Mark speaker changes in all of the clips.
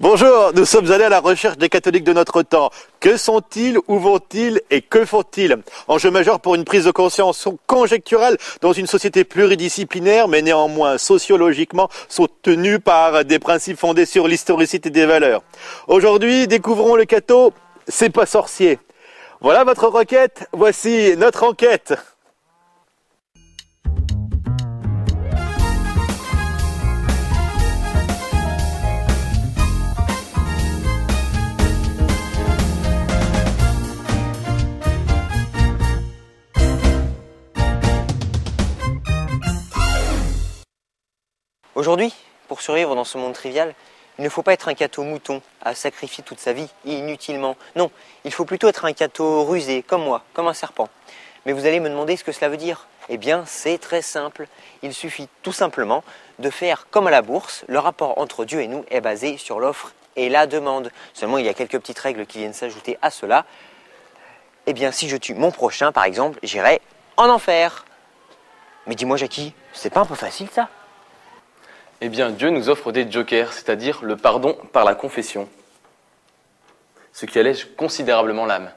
Speaker 1: Bonjour, nous sommes allés à la recherche des catholiques de notre temps. Que sont-ils, où vont-ils et que font-ils? Enjeu majeur pour une prise de conscience conjecturale dans une société pluridisciplinaire, mais néanmoins sociologiquement soutenue par des principes fondés sur l'historicité des valeurs. Aujourd'hui, découvrons le catho, c'est pas sorcier. Voilà votre requête, voici notre enquête.
Speaker 2: Aujourd'hui, pour survivre dans ce monde trivial, il ne faut pas être un catho mouton à sacrifier toute sa vie inutilement. Non, il faut plutôt être un catho rusé, comme moi, comme un serpent. Mais vous allez me demander ce que cela veut dire. Eh bien, c'est très simple. Il suffit tout simplement de faire comme à la bourse. Le rapport entre Dieu et nous est basé sur l'offre et la demande. Seulement, il y a quelques petites règles qui viennent s'ajouter à cela. Eh bien, si je tue mon prochain, par exemple, j'irai en enfer. Mais dis-moi, Jackie, c'est pas un peu facile, ça ?
Speaker 3: Eh bien, Dieu nous offre des jokers, c'est-à-dire le pardon par la confession, ce qui allège considérablement l'âme.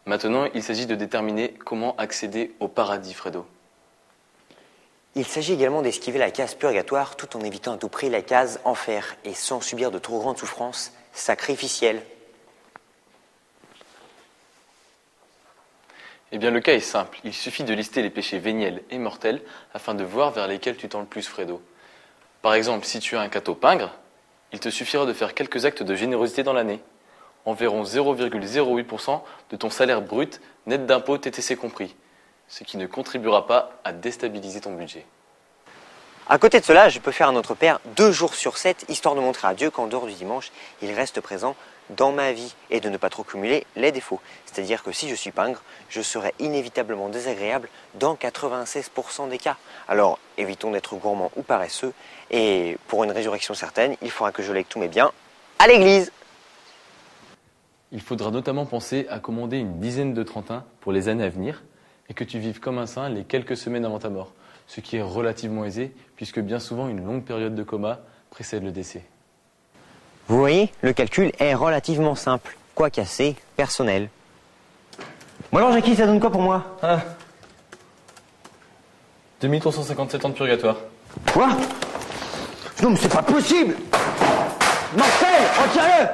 Speaker 3: Maintenant, il s'agit de déterminer comment accéder au paradis, Fredo.
Speaker 2: Il s'agit également d'esquiver la case purgatoire tout en évitant à tout prix la case enfer et sans subir de trop grandes souffrances sacrificielles.
Speaker 3: Eh bien, le cas est simple. Il suffit de lister les péchés véniels et mortels afin de voir vers lesquels tu tends le plus, Fredo. Par exemple, si tu as un catho pingre, il te suffira de faire quelques actes de générosité dans l'année. Environ 0,08% de ton salaire brut, net d'impôts TTC compris, ce qui ne contribuera pas à déstabiliser ton budget.
Speaker 2: À côté de cela, je peux faire à notre Père 2 jours sur 7, histoire de montrer à Dieu qu'en dehors du dimanche, il reste présent dans ma vie et de ne pas trop cumuler les défauts. C'est-à-dire que si je suis pingre, je serai inévitablement désagréable dans 96% des cas. Alors, évitons d'être gourmands ou paresseux et pour une résurrection certaine, il faudra que je lègue tous mes biens à l'église.
Speaker 3: Il faudra notamment penser à commander une dizaine de trentins pour les années à venir et que tu vives comme un saint les quelques semaines avant ta mort, ce qui est relativement aisé puisque bien souvent une longue période de coma précède le décès.
Speaker 2: Vous voyez, le calcul est relativement simple, quoique assez personnel. Bon alors Jackie, ça donne quoi pour moi ?
Speaker 3: 2357 ans de purgatoire.
Speaker 2: Quoi ? Non mais c'est pas possible ! Marcel, retirez-le !